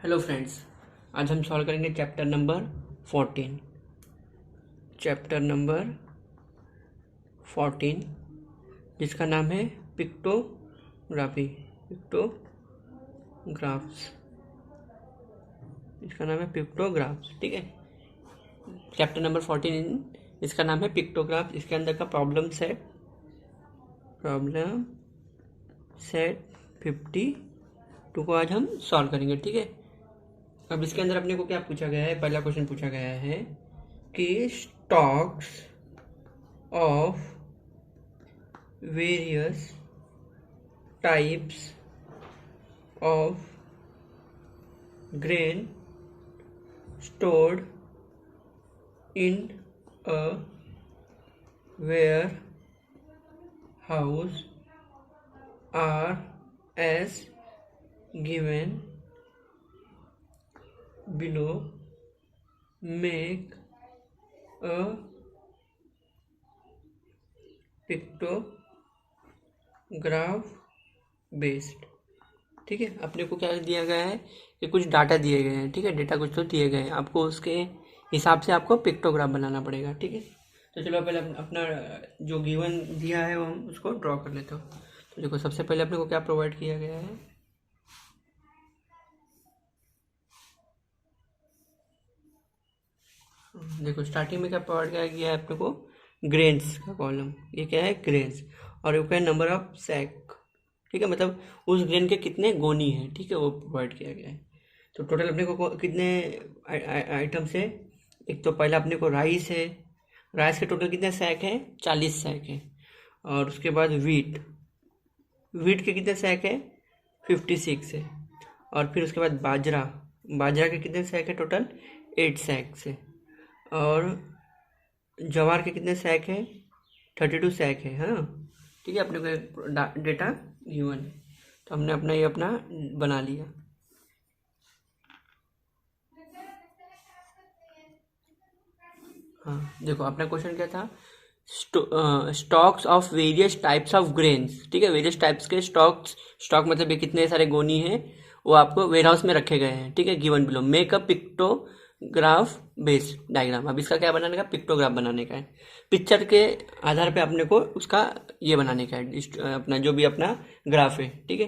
Hello friends, आज हम solve करेंगे चैप्टर नंबर 14। चैप्टर नंबर 14 जिसका नाम है पिक्टोग्राफी। पिक्टोग्राफ्स, इसका नाम है पिक्टोग्राफ्स। ठीक है, चैप्टर नंबर 14 इसका नाम है पिक्टोग्राफ्स। इसके अंदर का प्रॉब्लम सेट 52 को आज हम सॉल्व करेंगे। ठीक है, अब इसके अंदर अपने को क्या पूछा गया है, पहला क्वेश्चन पूछा गया है कि stocks of various types of grain stored in a warehouse are as given below. Make a pictograph based। ठीक है, अपने को क्या दिया गया है कि कुछ डाटा दिए गए हैं। ठीक है, डेटा कुछ तो दिए गए हैं, आपको उसके हिसाब से आपको पिक्टोग्राफ बनाना पड़ेगा। ठीक है, तो चलो पहले अपना जो गिवन दिया है वो हम उसको ड्रॉ कर लेते हो। तो देखो, सबसे पहले अपने को क्या प्रोवाइड किया गया है, देखो स्टार्टिंग में क्या प्रोवाइड किया गया है अपने को, ग्रेन्स का कॉलम। ये क्या है, ग्रेन्स, और ये क्या है, नंबर ऑफ सैक। ठीक है, मतलब उस ग्रेन के कितने गोनी हैं। ठीक है, वो प्रोवाइड किया गया है। तो टोटल अपने को कितने आइटम्स है, एक तो पहला अपने को राइस है। राइस के टोटल कितने सैक हैं, 40 सैक है। और उसके बाद वीट के कितने सैक है, 56 है। और फिर उसके बाद बाजरा के कितने सैक है, टोटल 8 सैक है। और जवार के कितने सैक है, 32 सैक है। हाँ, ठीक है, अपने को एक डेटा गिवन है, तो हमने अपना ये बना लिया। हाँ, देखो अपना क्वेश्चन क्या था, stocks of various types of grains. ठीक है, वेरियस टाइप्स के स्टॉक मतलब ये कितने सारे गोनी हैं, वो आपको वेयर हाउस में रखे गए हैं। ठीक है, given below. Make a pictograph based diagram. अब इसका क्या बनाने का, पिक्टोग्राफ बनाने का है। पिक्चर के आधार पे अपने को उसका ये बनाने का है, अपना जो भी अपना ग्राफ है। ठीक है,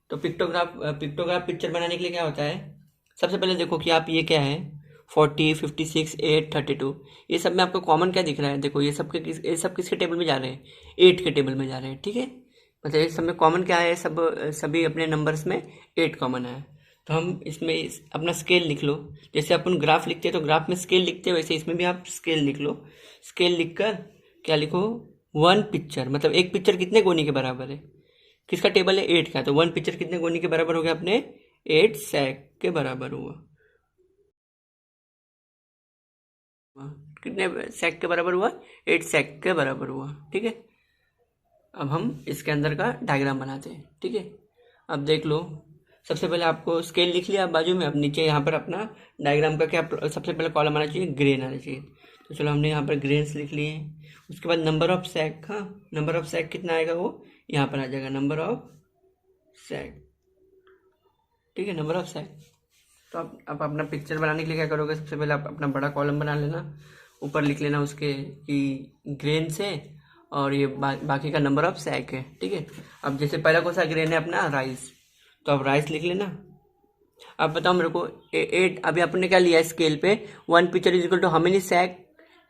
तो पिक्टोग्राफ पिक्चर बनाने के लिए क्या होता है, सबसे पहले देखो कि आप ये क्या है, 40, 56, 8, 32, ये सब में आपको कॉमन क्या दिख रहा है। देखो ये सब किसके टेबल में जा रहे हैं, 8 के टेबल में जा रहे हैं। ठीक है, मतलब ये सब में कॉमन क्या है, सभी अपने नंबर्स में 8 कॉमन है। तो हम इसमें अपना स्केल लिख लो। जैसे अपन ग्राफ लिखते हैं तो ग्राफ में स्केल लिखते हैं, वैसे इसमें भी आप स्केल लिख लो। स्केल लिख कर क्या लिखो, 1 पिक्चर, मतलब एक पिक्चर कितने गोनी के बराबर है, किसका टेबल है, 8 का। तो 1 पिक्चर कितने गोनी के बराबर हो गया, अपने 8 सैक के बराबर हुआ। कितने सैक के बराबर हुआ, 8 सैक के बराबर हुआ। ठीक है, अब हम इसके अंदर का डायग्राम बनाते हैं। ठीक है, अब देख लो, सबसे पहले आपको स्केल लिख लिया बाजू में। अब नीचे यहाँ पर अपना डायग्राम का क्या, सबसे पहले कॉलम आना चाहिए, ग्रेन आना चाहिए। तो चलो हमने यहाँ पर ग्रेन्स लिख लिए। उसके बाद नंबर ऑफ सैक, हाँ नंबर ऑफ सैक कितना आएगा, वो यहाँ पर आ जाएगा, नंबर ऑफ सैक। ठीक है, नंबर ऑफ सैक। तो आप अपना पिक्चर बनाने के लिए क्या करोगे, सबसे पहले आप अपना बड़ा कॉलम बना लेना, ऊपर लिख लेना उसके कि ग्रेन से, और ये बाकी का नंबर ऑफ सैक है। ठीक है, अब जैसे पहला कौन सा ग्रेन है अपना, राइस, तो अब राइस लिख लेना। अब बताओ मेरे को, 8, अभी आपने क्या लिया है स्केल पे, 1 picture is equal to how many sack,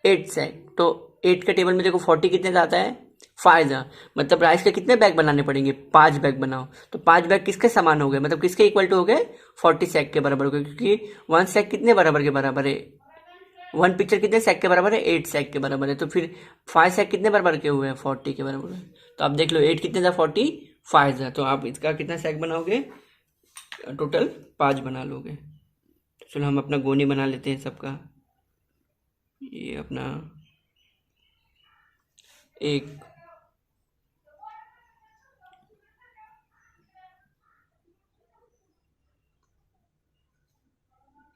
8 sack. तो 8 के टेबल में देखो 40 कितने आता है, 5। मतलब राइस के कितने बैग बनाने पड़ेंगे, 5 बैग बनाओ। तो 5 बैग किसके समान हो गए, मतलब किसके इक्वल टू हो गए, 40 सैक के बराबर हो गए, क्योंकि 1 सैक कितने बराबर के बराबर है, 1 पिक्चर कितने सैक के बराबर है, 8 सैक के बराबर है। तो फिर 5 सैक कितने बराबर के हुए हैं, 40 के बराबर है। तो आप देख लो 8 कितने था, 40, 5 है। तो आप इसका कितना सैक बनाओगे, टोटल 5 बना लोगे। तो चलो हम अपना गोनी बना लेते हैं सबका। ये अपना 1,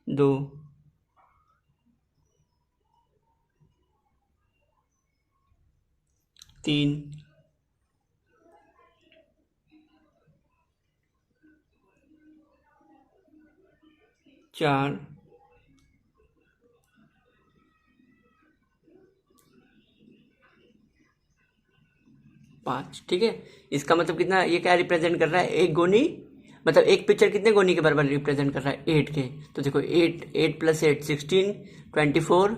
2, 3, 4 5, ठीक है। इसका मतलब कितना, ये क्या रिप्रेजेंट कर रहा है, एक गोनी, मतलब एक पिक्चर कितने गोनी के बराबर रिप्रेजेंट कर रहा है, 8 के। तो देखो 8, 8 + 8 16, 24,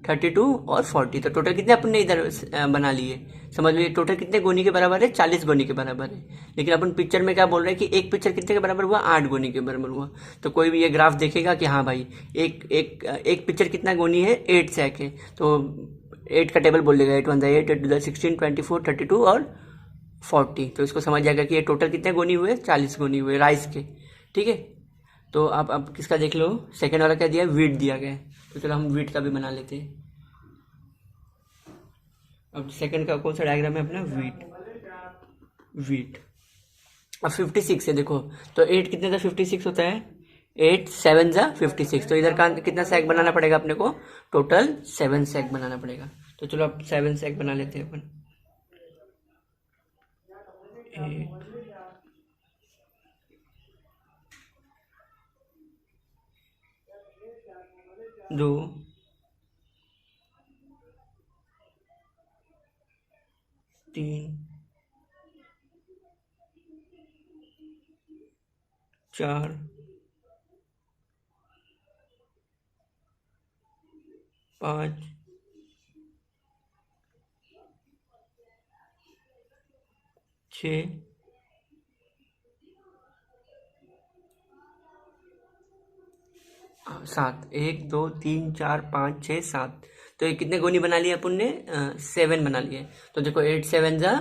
32 और 40, तो टोटल कितने अपन ने इधर बना लिए, समझ लीजिए टोटल कितने गोनी के बराबर है, 40 गोनी के बराबर है। लेकिन अपन पिक्चर में क्या बोल रहे हैं कि एक पिक्चर कितने के बराबर हुआ, 8 गोनी के बराबर हुआ। तो कोई भी ये ग्राफ देखेगा कि हाँ भाई एक एक एक पिक्चर कितना गोनी है, 8 सैक है, तो 8 का टेबल बोल देगा, 8 1 8, 8 2 16, 24, 32 और 40। तो इसको समझ जाएगा कि ये टोटल कितने गोनी हुए, 40 गोनी हुए राइस के, ठीक है। तो आप अब किसका देख लो, सेकेंड वाला क्या दिया है, वीट दिया गया है। तो चलो हम वीट का भी बना लेते हैं। अब सेकंड का कौन सा डायग्राम है अपना, वीट। अब 56 है देखो, तो 8 कितने का 56 होता है, 8 7 जा 56। तो इधर का कितना सैक बनाना पड़ेगा अपने को, टोटल 7 सैक बनाना पड़ेगा। तो चलो अब 7 सैक बना लेते हैं अपन। 1 2 3 4 5 6 7, 1 2 3 4 5 6 7। तो ये कितने गोनी बना लिए अपन ने, 7 बना लिए। तो देखो 8 7 जा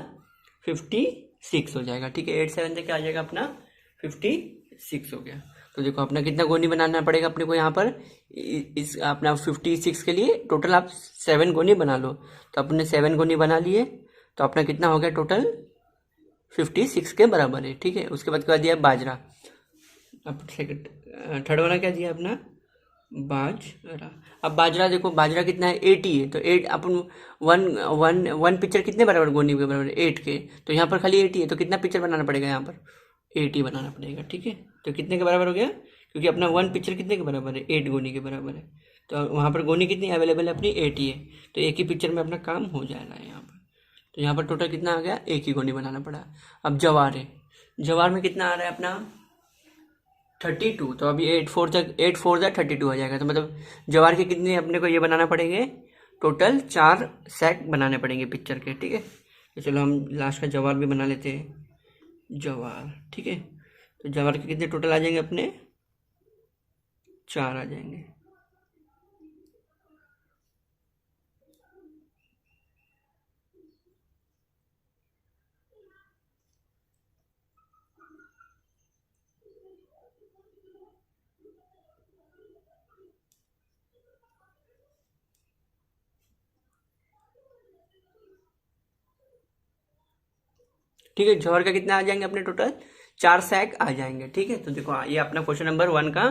56 हो जाएगा, ठीक है। 8 7 से क्या आ जाएगा अपना, 56 हो गया। तो देखो अपना कितना गोनी बनाना पड़ेगा अपने को यहाँ पर, इस अपना 56 के लिए टोटल आप 7 गोनी बना लो। तो अपने 7 गोनी बना लिए, तो अपना कितना हो गया टोटल, 56 के बराबर है, ठीक है। उसके बाद क्या दिया, बाजरा। अब सेकंड थर्ड वाला क्या दिया अपना, बाजरा। अब बाजरा देखो, बाजरा कितना है, 80 है। तो 8 अपन वन पिक्चर कितने बराबर, गोनी के बराबर 8 के। तो यहाँ पर खाली 80 है, तो कितना पिक्चर बनाना पड़ेगा यहाँ पर, 80 बनाना पड़ेगा, ठीक है। तो कितने के बराबर हो गया, क्योंकि अपना वन पिक्चर कितने के बराबर है, 8 गोनी के बराबर है। तो वहाँ पर गोनी कितनी अवेलेबल है अपनी, 80 है। तो एक ही पिक्चर में अपना काम हो जाएगा यहाँ पर। तो यहाँ पर टोटल कितना आ गया, एक ही गोनी बनाना पड़ा। अब जवार है, जवार में कितना आ रहा है अपना, 32। तो अभी 8 4 जा 32 आ जाएगा। तो मतलब जवार के कितने अपने को ये बनाना पड़ेंगे, टोटल 4 सैक बनाने पड़ेंगे पिक्चर के, ठीक है। तो चलो हम लास्ट का जवार भी बना लेते हैं, जवार, ठीक है। तो जवार के कितने टोटल आ जाएंगे अपने, 4 आ जाएंगे। ठीक है, जौहर का कितना आ जाएंगे अपने टोटल, 4 सैक आ जाएंगे, ठीक है। तो देखो ये अपना क्वेश्चन नंबर 1 का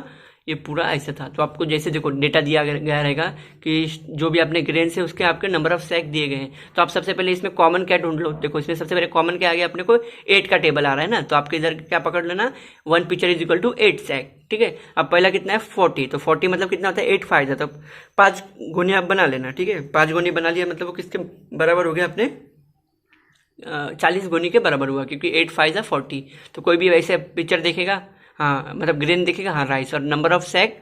ये पूरा ऐसे था। तो आपको जैसे देखो डेटा दिया गया रहेगा कि जो भी अपने ग्रेन्स है उसके आपके नंबर ऑफ सैक दिए गए हैं। तो आप सबसे पहले इसमें कॉमन क्या ढूंढ लो, देखो इसमें सबसे पहले कॉमन क्या आ गया अपने को, 8 का टेबल आ रहा है ना। तो आपके इधर क्या पकड़ लेना, 1 picture is equal to 8 sack, ठीक है। अब पहला कितना है, 40। तो 40 मतलब कितना होता है, 8 5 तो 5 गोनी आप बना लेना, ठीक है। 5 गोनी बना लिया, मतलब वो किसके बराबर हो गया अपने, 40 गोनी के बराबर हुआ, क्योंकि 8 5 जा 40। तो कोई भी वैसे पिक्चर देखेगा, हाँ मतलब ग्रेन देखेगा, हाँ राइस, और नंबर ऑफ सैक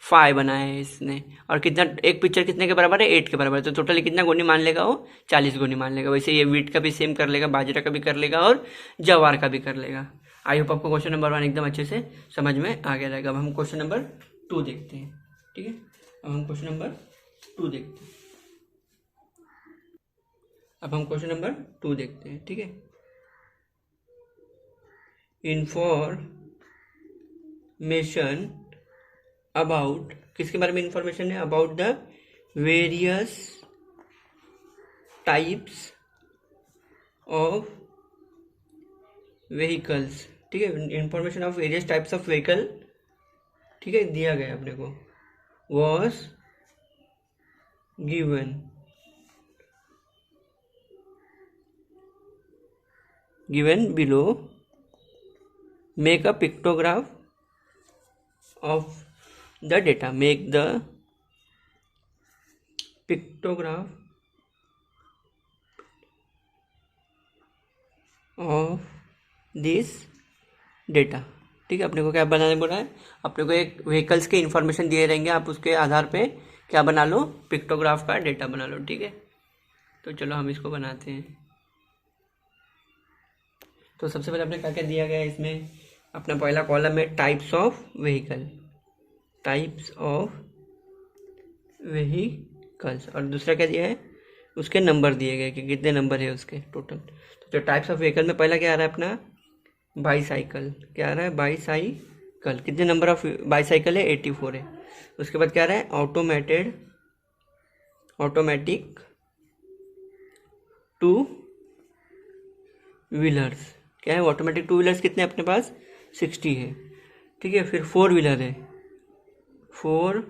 5 बनाया है इसने। और कितना, एक पिक्चर कितने के बराबर है, 8 के बराबर है। तो टोटली कितना गोनी मान लेगा वो, 40 गोनी मान लेगा। वैसे ये वीट का भी सेम कर लेगा, बाजरा का भी कर लेगा और जवार का भी कर लेगा। आई होप आपको क्वेश्चन नंबर 1 एकदम अच्छे से समझ में आ गया रहेगा। अब हम क्वेश्चन नंबर 2 देखते हैं, ठीक है। अब हम क्वेश्चन नंबर 2 देखते हैं। अब हम क्वेश्चन नंबर 2 देखते हैं, ठीक है। इंफॉर्मेशन अबाउट, किसके बारे में इंफॉर्मेशन है, about the various types of vehicles, ठीक है। Information of various types of vehicle, ठीक है, दिया गया अपने को, was given below. Make a pictograph of the data, make the pictograph of this data. ठीक है, अपने को क्या बनाने बोला है, अपने को एक व्हीकल्स के इंफॉर्मेशन दिए रहेंगे, आप उसके आधार पे क्या बना लो, पिक्टोग्राफ का डेटा बना लो। ठीक है, तो चलो हम इसको बनाते हैं। तो सबसे पहले अपने क्या क्या दिया गया है इसमें, अपना पहला कॉलम है types of vehicle, types of vehicles, और दूसरा क्या दिया है, उसके नंबर दिए गए कि कितने नंबर है उसके टोटल। तो जो टाइप्स ऑफ व्हीकल में पहला क्या आ रहा है अपना, बाईसाइकिल, क्या आ रहा है, बाईसाइकिल, कितने नंबर ऑफ बाईसाइकिल है, 84 है। उसके बाद क्या आ रहा है, ऑटोमेटिक टू व्हीलर्स, क्या है, ऑटोमेटिक टू व्हीलर्स कितने अपने पास, 60 है। ठीक है, फिर फोर व्हीलर है, फोर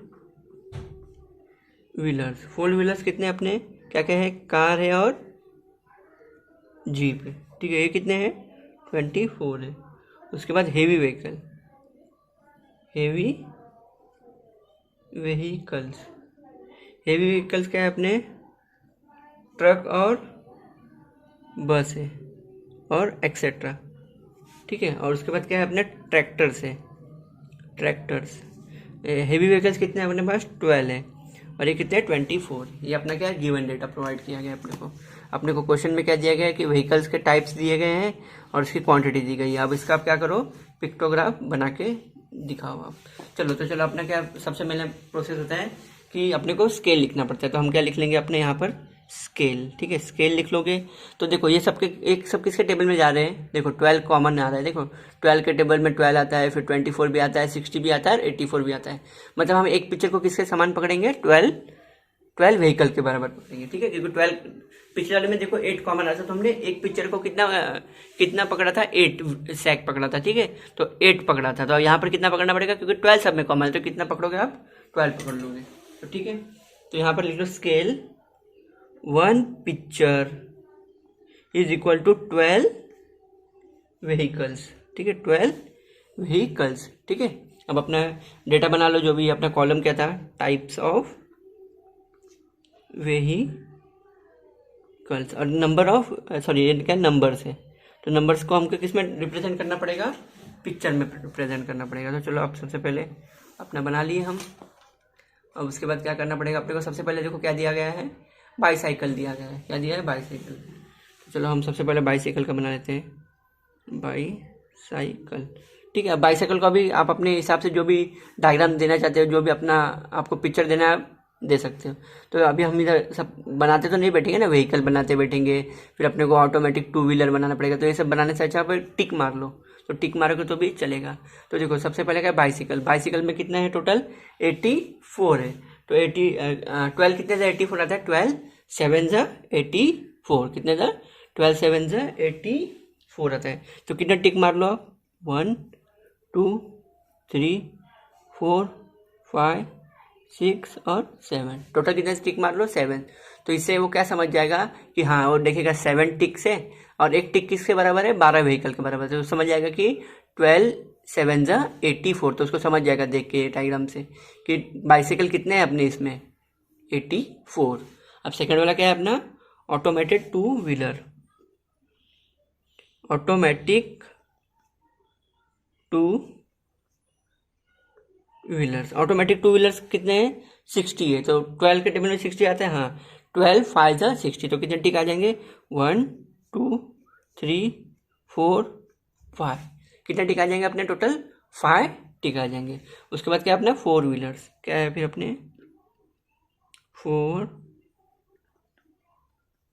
व्हीलर्स कितने अपने, क्या क्या है, कार है और जीप है। ठीक है, ये कितने हैं, 24 है। उसके बाद हेवी व्हीकल्स क्या है अपने, ट्रक और बस है और एक्सेट्रा। ठीक है, और उसके बाद क्या है अपने ट्रैक्टर्स हेवी व्हीकल्स कितने हैं अपने पास, 12 है, और ये कितने हैं, 24। ये अपना क्या है, गिवन डेटा प्रोवाइड किया गया अपने को क्वेश्चन में क्या दिया गया है कि व्हीकल्स के टाइप्स दिए गए हैं और उसकी क्वांटिटी दी गई है। अब इसका आप क्या करो, पिक्टोग्राफ बना के दिखाओ आप। चलो अपना क्या सबसे पहले प्रोसेस होता है कि अपने को स्केल लिखना पड़ता है। तो हम क्या लिख लेंगे अपने यहाँ पर, स्केल। ठीक है, स्केल लिख लोगे तो देखो ये सब किसके टेबल में जा रहे हैं, देखो 12 कॉमन आ रहा है, देखो 12 के टेबल में 12 आता है, फिर 24 भी आता है, 60 भी आता है और 84 भी आता है। मतलब हम एक पिक्चर को किसके समान पकड़ेंगे, 12 व्हीकल के बराबर पकड़ेंगे। ठीक है, क्योंकि 12 पिछले वाले में देखो 8 कॉमन आता है, तो हमने एक पिक्चर को कितना पकड़ा था, 8 सैक पकड़ा था। ठीक है, तो 8 पकड़ा था, तो यहाँ पर कितना पकड़ना पड़ेगा, क्योंकि 12 सब में कॉमन है, तो कितना पकड़ोगे आप, 12 पकड़ लोगे। तो ठीक है, तो यहाँ पर लिख लो scale 1 picture is equal to 12 vehicles. ठीक है, 12 व्हीकल्स। ठीक है, अब अपना डेटा बना लो, जो भी अपना कॉलम क्या था, टाइप्स ऑफ व्हीकल्स, और नंबर ऑफ ये क्या नंबर्स है, तो नंबर्स को हमको किस में रिप्रेजेंट करना पड़ेगा, पिक्चर में रिप्रेजेंट करना पड़ेगा। तो चलो आप सबसे पहले अपना बना लिए हम। अब उसके बाद क्या करना पड़ेगा अपने को, सबसे पहले देखो क्या दिया गया है, बाईसाइकिल दिया गया है, क्या दिया है, बाईसाइकिल। तो चलो हम सबसे पहले बाईसाइकिल का बना लेते हैं, बाईसाइकिल। ठीक है, बाईसाइकिल का भी आप अपने हिसाब से जो भी डायग्राम देना चाहते हो, जो भी अपना आपको पिक्चर देना है दे सकते हो। तो अभी हम इधर सब बनाते तो नहीं बैठेंगे ना, व्हीकल बनाते बैठेंगे, फिर अपने को ऑटोमेटिक टू व्हीलर बनाना पड़ेगा। तो ये सब बनाने से अच्छा आप टिक मार लो, तो टिक मारोगे तो भी चलेगा। तो देखो सबसे पहले क्या है, बाईसाइकिल में कितना है टोटल, 84 है। तो 12 कितने से 84 आता है, 12 7 जा 84, कितने जा 12 7 जा 84 आता है। तो कितना टिक मार लो आप, 1 2 3 4 5 6 और 7, टोटल कितने टिक मार लो, 7। तो इससे वो क्या समझ जाएगा कि हाँ, वो देखेगा 7 टिक से, और एक टिक किसके बराबर है, 12 व्हीकल के बराबर है। तो समझ जाएगा कि 12 7 जा 84, तो उसको समझ जाएगा देख के डायग्राम से कि बाइसाइकिल कितने हैं अपने इसमें, 84। अब सेकंड वाला क्या है अपना, ऑटोमेटिक टू व्हीलर कितने हैं, 60 है। तो 12 के टेबल में 60 आता है, हाँ 12 5 जा 60, तो कितने टिक आ जाएंगे, 1 2 3 4 5, कितने टिक आ जाएंगे अपने, टोटल 5 टिक आ जाएंगे। उसके बाद क्या अपना फोर व्हीलर्स, क्या है फिर अपने फोर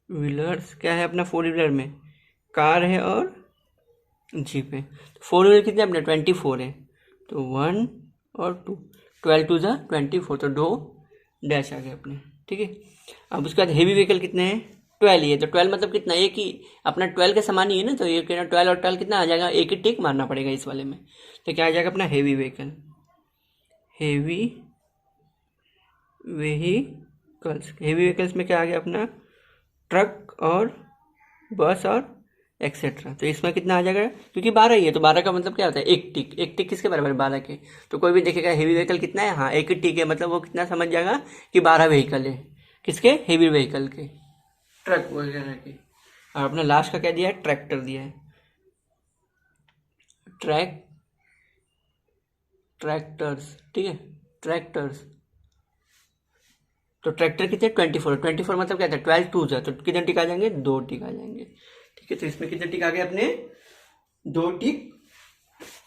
व्हीलर्स, क्या है अपना फोर व्हीलर में, कार है और जीप है। तो फोर व्हीलर कितने अपने, 24 है। तो 1 और 2, 12 2 जा 24, तो 2 डैश आ गए अपने। ठीक है, अब उसके बाद हेवी व्हीकल कितने हैं, 12 ही है। तो 12 मतलब कितना, एक ही अपना 12 के समान ही है ना, तो ये कहना 12 और 12 कितना आ जाएगा, एक ही टिक मारना पड़ेगा इस वाले में। तो क्या आ जाएगा अपना हेवी व्हीकल्स में क्या आ गया अपना, ट्रक और बस और एक्सेट्रा। तो इसमें कितना आ जाएगा, क्योंकि 12 ही है तो 12 का मतलब क्या होता है, एक टिक। एक टिक किसके बराबर है, 12 के। तो कोई भी देखेगा हेवी व्हीकल कितना है, हाँ एक ही टिक है, मतलब वो कितना समझ जाएगा कि 12 व्हीकल है, किसके, हेवी व्हीकल के, ट्रक वगैरह के। और अपना लास्ट का क्या दिया है, ट्रैक्टर दिया है, ट्रैक्टर्स, ठीक है, ट्रैक्टर्स। तो ट्रैक्टर कितने, 24। 24 मतलब क्या था, 12 टूज है, तो कितने टिक आ जाएंगे, 2 टिक आ जाएंगे, ठीक है। तो इसमें कितने टिक आ गए अपने, 2 टिक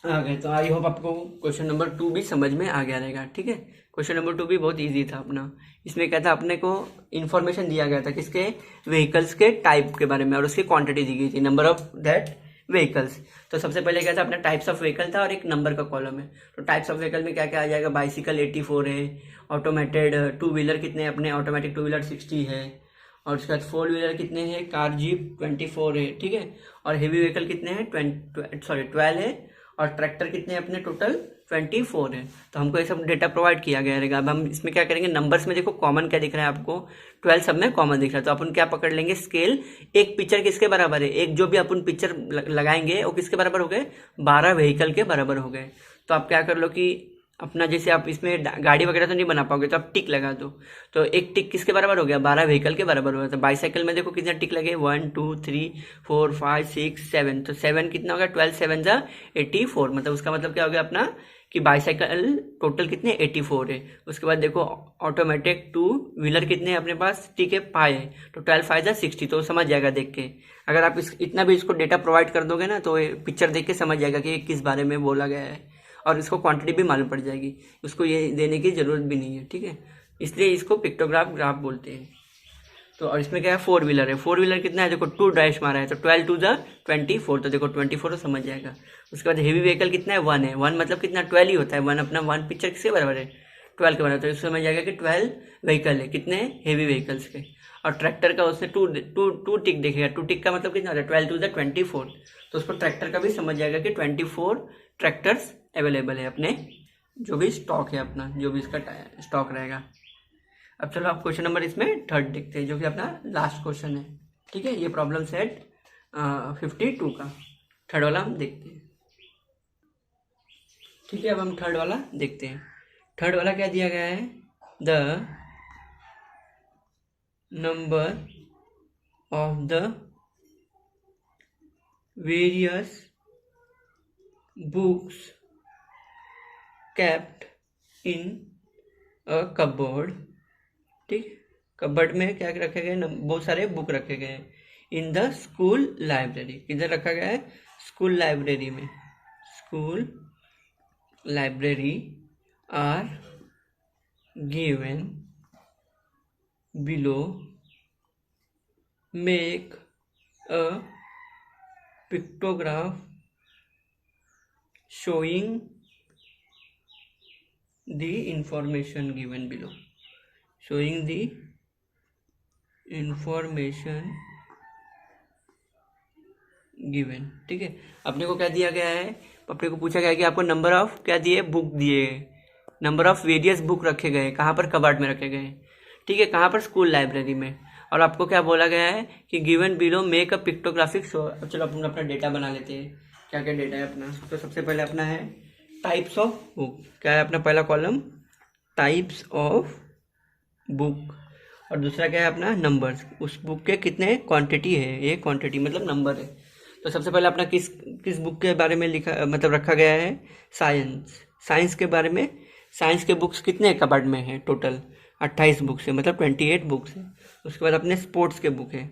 आ गए। तो आई होप आपको क्वेश्चन नंबर 2 भी समझ में आ गया रहेगा, ठीक है। क्वेश्चन नंबर 2 भी बहुत इजी था अपना। इसमें क्या था, अपने को इन्फॉर्मेशन दिया गया था किसके, व्हीकल्स के टाइप के बारे में, और उसकी क्वांटिटी दी गई थी, नंबर ऑफ दैट व्हीकल्स। तो सबसे पहले क्या था, अपना टाइप्स ऑफ व्हीकल था और एक नंबर का कॉलम है। तो टाइप्स ऑफ व्हीकल में क्या क्या आ जाएगा, बाइसिकल 84 है, ऑटोमेटेड टू व्हीलर कितने अपने, ऑटोमेटिक टू व्हीलर 60 है, और उसके बाद 4 व्हीलर कितने हैं, कार जीप 24 है, ठीक है। और हेवी व्हीकल कितने हैं, 12 है, और ट्रैक्टर कितने हैं अपने, टोटल 24 है। तो हमको ये सब डेटा प्रोवाइड किया गया रहेगा। अब हम इसमें क्या करेंगे, नंबर्स में देखो कॉमन क्या दिख रहा है आपको, 12 सब में कॉमन दिख रहा है। तो अपन क्या पकड़ लेंगे, स्केल, एक पिक्चर किसके बराबर है, एक जो भी अपन पिक्चर लगाएंगे वो किसके बराबर हो गए, 12 व्हीकल के बराबर हो गए। तो आप क्या कर लो कि अपना, जैसे आप इसमें गाड़ी वगैरह तो नहीं बना पाओगे, तो आप टिक लगा दो। तो एक टिक किसके बराबर हो गया, 12 व्हीकल के बराबर हुआ। तो बाईसाइकिल में देखो कितने टिक लगे, 1 2 3 4 5 6 7। तो 7 कितना होगा, 12 7 जा 84। मतलब उसका मतलब क्या हो गया अपना, कि बाईसाइकिल टोटल कितने, 84 है। उसके बाद देखो ऑटोमेटिक टू व्हीलर कितने हैं अपने पास, ठीक है, 5 है। तो 12 5 जा 60। तो समझ जाएगा देख के। अगर आप इतना भी इसको डेटा प्रोवाइड कर दोगे ना, तो पिक्चर देख के समझ जाएगा कि ये किस बारे में बोला गया है, और इसको क्वांटिटी भी मालूम पड़ जाएगी, उसको ये देने की ज़रूरत भी नहीं है, ठीक है। इसलिए इसको पिक्टोग्राफ ग्राफ बोलते हैं। तो और इसमें क्या है, 4 व्हीलर है। 4 व्हीलर कितना है, देखो 2 डैश मारा है, तो 12 2 जा 24। तो देखो 24 तो समझ जाएगा। उसके बाद हेवी व्हीकल कितना है, 1 है। 1 मतलब कितना, 12 ही होता है। 1 अपना 1 पिक्चर किसके बराबर है, 12 के बराबर। तो इसमें समझ जाएगा कि 12 व्हीकल है, कितने हेवी व्हीकल्स के। और ट्रैक्टर का उसने टू टिक देखेगा, 2 टिक का मतलब कितना होता है, 12 2 जा 24। तो उसको ट्रैक्टर का भी समझ जाएगा कि 24 ट्रैक्टर्स अवेलेबल है अपने, जो भी स्टॉक है अपना, जो भी इसका स्टॉक रहेगा। अब चलो आप क्वेश्चन नंबर इसमें 3 देखते हैं, जो कि अपना लास्ट क्वेश्चन है, ठीक है। ये प्रॉब्लम सेट 52 का 3rd वाला हम देखते हैं, ठीक है। अब हम 3rd वाला देखते हैं। 3rd वाला क्या दिया गया है, the number of the various books kept in a cupboard, ठीक। कबर्ड में क्या रखे गए, बहुत सारे बुक रखे गए हैं, इन द स्कूल लाइब्रेरी। किधर रखा गया है, स्कूल लाइब्रेरी में। School library are given below, make a pictograph showing the information given below, showing the information given, ठीक है। अपने को क्या दिया गया है, अपने को पूछा गया है कि आपको नंबर ऑफ क्या दिए, बुक दिए, नंबर ऑफ वेरियस बुक रखे गए, कहाँ पर, कबाड़ में रखे गए, ठीक है, कहाँ पर, स्कूल लाइब्रेरी में। और आपको क्या बोला गया है कि गिवन बिलो मेक अ पिक्टोग्राफिक शो। अब चलो अपन अपना डेटा बना लेते हैं, क्या क्या डेटा है अपना। तो सबसे पहले अपना है टाइप्स ऑफ बुक, क्या है अपना पहला कॉलम, टाइप्स ऑफ बुक। और दूसरा क्या है अपना, नंबर्स, उस बुक के कितने क्वांटिटी है, ये क्वांटिटी मतलब नंबर है। तो सबसे पहले अपना किस बुक के बारे में लिखा, मतलब रखा गया है, साइंस के बारे में। साइंस के बुक्स कितने कबाड़ में है, टोटल 28 बुक्स है, मतलब 28 बुक्स है। उसके बाद अपने स्पोर्ट्स के बुक है,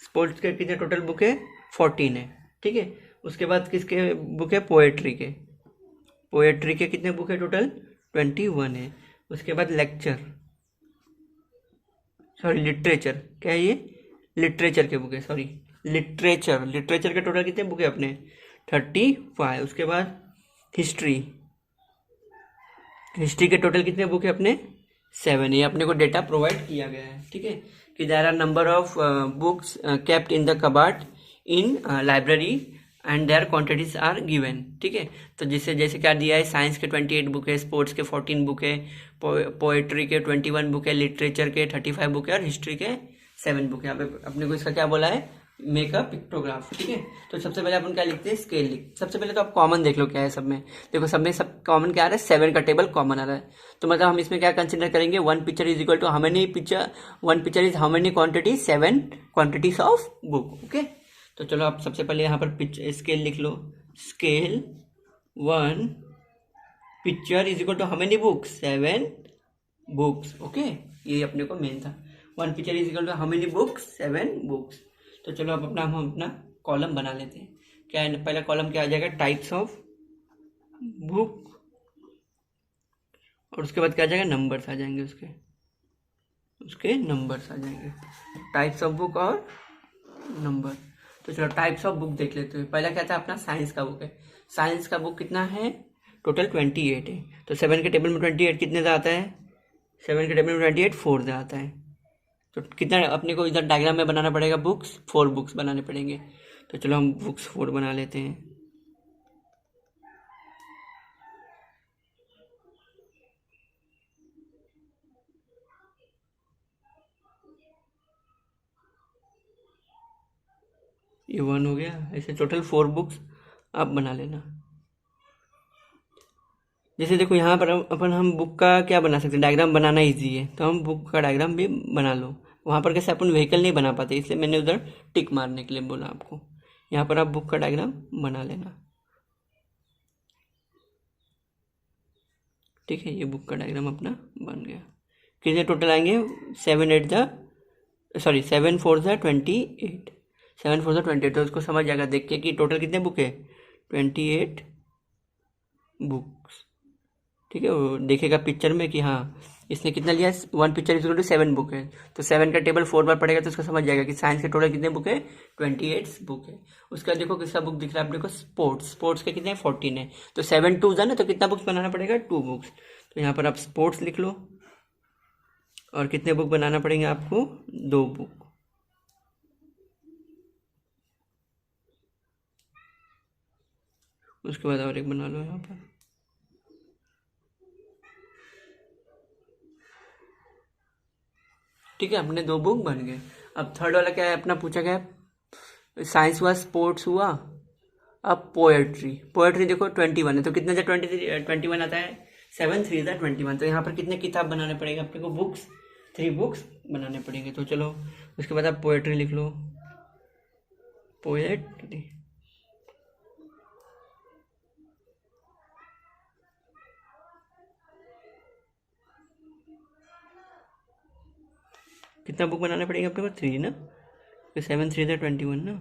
स्पोर्ट्स के कितने टोटल बुक है, 14 है, ठीक है। उसके बाद किसके बुक है, पोएट्री के कितने बुक है, टोटल 21 है। उसके बाद लिटरेचर, क्या है ये, लिटरेचर के बुक है, लिटरेचर के टोटल कितने बुक है अपने, 35। उसके बाद हिस्ट्री के टोटल कितने बुक है अपने, 7। ये अपने को डेटा प्रोवाइड किया गया है, ठीक है, कि there are number of books kept in the cupboard in library and their quantities are given, ठीक है। तो जैसे क्या दिया है, साइंस के 28 बुक है, स्पोर्ट्स के 14 बुक है, पोएट्री के 21 बुक है, लिटरेचर के 35 बुक है, और हिस्ट्री के 7 बुक है। यहाँ पे अपने को इसका क्या बोला है, मेक अ पिक्टोग्राफ, ठीक है। तो सबसे पहले अपन क्या लिखते हैं, स्केल लिख। सबसे पहले तो आप कॉमन देख लो क्या है सब में। देखो सब में सब कॉमन क्या आ रहा है, 7 का टेबल कॉमन आ रहा है। तो मतलब हम इसमें क्या कंसिडर करेंगे, one picture is equal to how many picture, one picture is how many quantity, 7 quantities of book, okay. तो चलो आप सबसे पहले यहाँ पर स्केल लिख लो। Scale 1 picture is equal to how many books, 7 books, okay. ये अपने को मेन था, 1 picture is equal to how many books, 7 books. तो चलो अब हम अपना कॉलम बना लेते हैं। क्या है पहला कॉलम, क्या आ जाएगा, टाइप्स ऑफ बुक, और उसके बाद क्या आ जाएगा, नंबर्स आ जाएंगे, उसके नंबर्स आ जाएंगे, टाइप्स ऑफ बुक और नंबर। तो चलो टाइप्स ऑफ बुक देख लेते हैं। पहला क्या था अपना, साइंस का बुक है। साइंस का बुक कितना है, टोटल 28 है। तो 7 के टेबल में 28 कितने से आता है, 7 के टेबल में 28 4 से आता है। तो कितना अपने को इधर डायग्राम में बनाना पड़ेगा, बुक्स 4 बुक्स बनाने पड़ेंगे। तो चलो हम बुक्स 4 बना लेते हैं। ये 1 हो गया। ऐसे टोटल 4 बुक्स आप बना लेना। जैसे देखो यहाँ पर अपन हम बुक का क्या बना सकते हैं, डायग्राम बनाना इजी है, तो हम बुक का डायग्राम भी बना लो। वहाँ पर कैसे अपन व्हीकल नहीं बना पाते, इसलिए मैंने उधर टिक मारने के लिए बोला आपको। यहाँ पर आप बुक का डायग्राम बना लेना, ठीक है। ये बुक का डायग्राम अपना बन गया। कितने टोटल आएंगे, 7 4 ज़ा 28, 7 4 ज़ा 28। तो उसको समझ जाएगा देख के कि टोटल कितने बुक है, 28 बुक्स, ठीक है। वो देखेगा पिक्चर में कि हाँ इसने कितना लिया, 1 picture is equal to 7 book है। तो 7 का टेबल 4 बार पड़ेगा तो उसको समझ जाएगा कि साइंस के टोटल कितने बुक है, 28 बुक है। उसका देखो किसका बुक दिख रहा है अपने को, स्पोर्ट्स के कितने हैं, 14 है। तो 7 2 है ना, तो कितना बुक्स बनाना पड़ेगा, 2 बुक्स। तो यहाँ पर आप स्पोर्ट्स लिख लो, और कितने बुक बनाना पड़ेंगे आपको, 2 बुक। उसके बाद और एक बना लो यहाँ पर, ठीक है। अपने 2 बुक बन गए। अब थर्ड वाला क्या है अपना, पूछा गया साइंस हुआ, स्पोर्ट्स हुआ, अब पोएट्री देखो 21 है। तो कितने से 21 आता है, 7 3 ज़ा 21। तो यहाँ पर कितने किताब बनाने पड़ेंगे अपने को, बुक्स 3 बुक्स बनाने पड़ेंगे। तो चलो उसके बाद आप पोएट्री लिख लो, पोएट्री। कितना बुक बनाने पड़ेगा अपने को, 3 ना, तो 7 3 ज़ा 21 ना।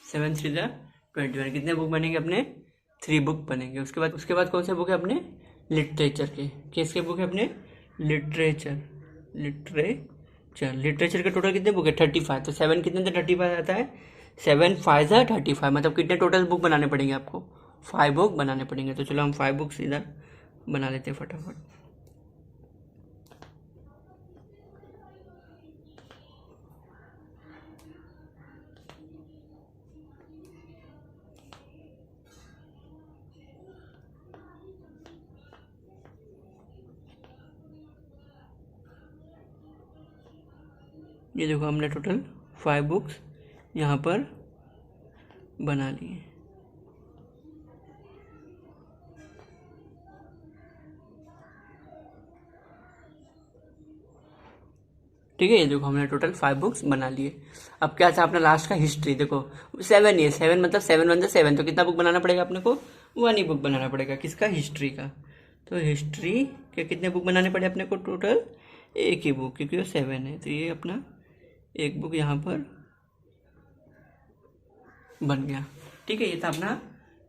सेवन 3 ज़ा 21, कितने बुक बनेंगे अपने, 3 बुक बनेंगे। उसके बाद कौन से बुक है अपने, लिटरेचर के, किसके बुक है अपने, लिटरेचर के टोटल कितने बुक है, 35। तो 7 कितने से 35 आता है, 7 5 ज़ा 35। मतलब कितने टोटल बुक बनाने पड़ेंगे आपको, 5 बुक बनाने पड़ेंगे। तो चलो हम 5 बुक्स इधर बना लेते हैं फटाफट। ये देखो हमने टोटल 5 बुक्स यहाँ पर बना लिए, ठीक है। ये देखो हमने टोटल 5 बुक्स बना लिए। अब क्या था अपना लास्ट का, हिस्ट्री। देखो 7 ये 7 मतलब 7 1 7। तो कितना बुक बनाना पड़ेगा अपने को, 1 ही बुक बनाना पड़ेगा, किसका, हिस्ट्री का। तो हिस्ट्री के कितने बुक बनाने पड़े अपने को, टोटल 1 ही बुक, क्योंकि वो 7 है। तो ये अपना 1 बुक यहाँ पर बन गया, ठीक है। ये था अपना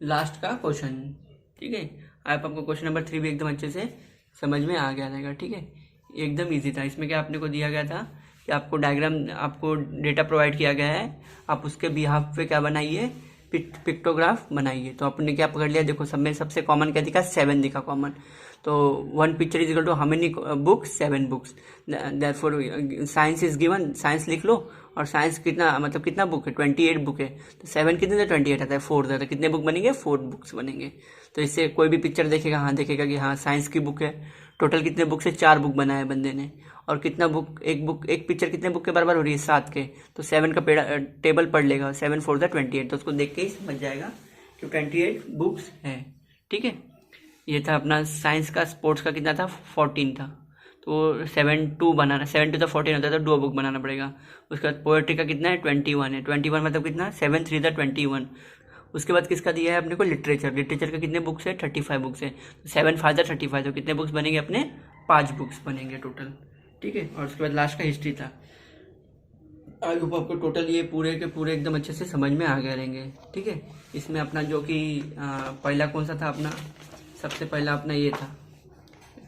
लास्ट का क्वेश्चन, ठीक है। आपको क्वेश्चन नंबर 3 भी एकदम अच्छे से समझ में आ गया रहेगा, ठीक है। एकदम इजी था। इसमें क्या आपने को दिया गया था कि आपको डायग्राम, आपको डेटा प्रोवाइड किया गया है, आप उसके बिहाफ पे क्या बनाइए, पिक्टोग्राफ बनाइए। तो आपने क्या पकड़ लिया, देखो सब में सबसे कॉमन क्या दिखा, 7 दिखा कॉमन। तो 1 picture is equal to how many books, 7 books. Therefore science is given, science लिख लो। और साइंस कितना मतलब कितना बुक है, 28 बुक है। तो 7 कितने से 28 आता है 4 था, तो कितने बुक बनेंगे, 4 बुक्स बनेंगे। तो इससे कोई भी पिक्चर देखेगा, हाँ देखेगा कि हाँ साइंस की बुक है। टोटल कितने बुक से, 4 बुक बनाया है बंदे ने। और कितना बुक, एक पिक्चर कितने बुक के बराबर हो रही है, 7 के। तो 7 का टेबल पढ़ लेगा, 7 4 था 28, तो उसको देख के ही समझ जाएगा कि 28 बुक्स है। ठीक है, ये था अपना साइंस का। स्पोर्ट्स का कितना था, 14 था। तो 7 2 बनाना, 7 2 था 14 होता है, तो 2 बुक बनाना पड़ेगा। उसके बाद पोएट्री का कितना है, 21 है। 21 मतलब कितना, 7 3 था 21। उसके बाद किसका दिया है अपने को, लिटरेचर। लिटरेचर के कितने बुक्स है, 35 बुक्स है। तो 7 5 था 35, तो कितने बुक्स बनेंगे अपने, 5 बुक्स बनेंगे टोटल। ठीक है, और उसके बाद लास्ट का हिस्ट्री था। आई होप आपको टोटल ये पूरे के पूरे एकदम अच्छे से समझ में आ गए रहेंगे। ठीक है, इसमें अपना जो कि पहला कौन सा था अपना, सबसे पहला अपना ये था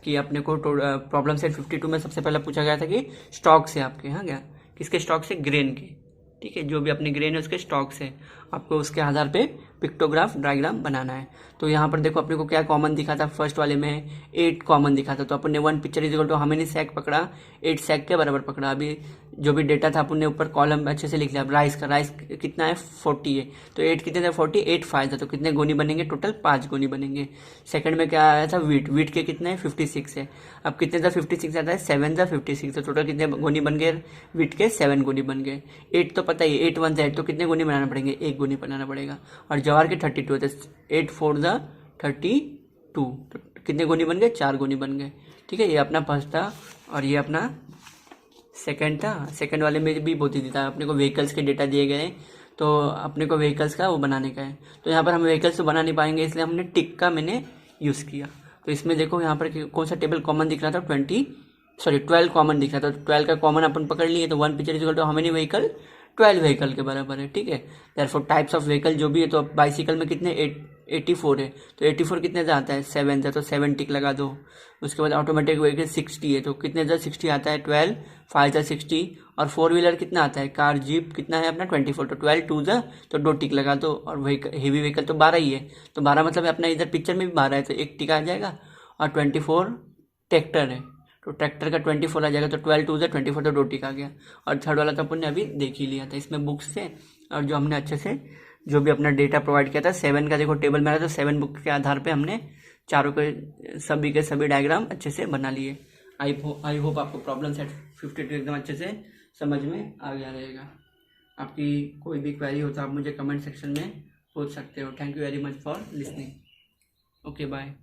कि अपने को प्रॉब्लम सेट 52 में सबसे पहला पूछा गया था कि स्टॉक से आपके यहाँ गया, किसके स्टॉक से, ग्रेन के। ठीक है, जो भी अपने ग्रेन है उसके स्टॉक से आपको उसके आधार पे पिक्टोग्राफ डायग्राम बनाना है। तो यहाँ पर देखो अपने को क्या कॉमन दिखा था, फर्स्ट वाले में 8 कॉमन दिखा था। तो अपन ने 1 picture is equal to how many sack पकड़ा, 8 सैक के बराबर पकड़ा। अभी जो भी डेटा था अपन ने ऊपर कॉलम अच्छे से लिख लिया। अब राइस का, राइस कितना है, 40 है। तो 8 कितने थे, 40, 8 5 था। तो कितने गोनी बनेंगे, टोटल 5 गोनी बनेंगे। सेकंड में क्या आया था, वीट। वीट के कितने हैं, 56 है। अब कितने था, 56 आता है, 7 था 56। तो टोटल कितने गोनी बन गए, वीट के 7 गोनी बन गए। 8 तो पता ही है, 8 1 से 8, तो कितने गोनी बनाना पड़ेंगे, 1 गोनी बनाना पड़ेगा। और जवार के 32 थे, 8 4 था 32, तो कितने गोनी बन गए, 4 गोनी बन गए। ठीक है, ये अपना फर्स्ट था। और ये अपना सेकंड था। सेकंड वाले में भी बहुत ही था, अपने को व्हीकल्स के डेटा दिए गए, तो अपने को व्हीकल्स का वो बनाने का है। तो यहाँ पर हम व्हीकल्स तो बना नहीं पाएंगे, इसलिए हमने टिक का मैंने यूज़ किया। तो इसमें देखो यहाँ पर कौन सा टेबल कॉमन दिख रहा था, 12 कॉमन दिख रहा था। तो 12 का कॉमन अपन पकड़ लिए, तो 1 picture is equal to how many vehicle, 12 vehicle के बराबर है। ठीक है, देयरफॉर टाइप्स ऑफ व्हीकल जो भी है, तो बाइसिकल में कितने 84 है। तो 84 कितने से आता है, 7 से, तो 7 टिक लगा दो। उसके बाद ऑटोमेटिक व्हीकल 60 है, तो कितने से 60 आता है, 12 5 से 60। और 4 व्हीलर कितना आता है, कार जीप कितना है अपना 24, तो 12 2 से, तो 2 टिक लगा दो। और व्हीकल हेवी व्हीकल तो 12 ही है, तो 12 मतलब अपना इधर पिक्चर में भी 12 है, तो 1 टिक आ जाएगा। और 24 ट्रैक्टर है, तो ट्रैक्टर का 24 आ जाएगा। तो 12 2 से 24, तो 2 टिक आ गया। और थर्ड वाला तो अपन ने अभी देख ही लिया था, इसमें बुक्स से। और जो हमने अच्छे से जो भी अपना डेटा प्रोवाइड किया था, 7 का देखो टेबल में रहा, तो 7 बुक के आधार पे हमने चारों के सभी डायग्राम अच्छे से बना लिए। आई होप आपको प्रॉब्लम सेट 52 एकदम अच्छे से समझ में आ गया रहेगा। आपकी कोई भी क्वेरी हो तो आप मुझे कमेंट सेक्शन में पूछ सकते हो। Thank you very much for listening. Okay bye.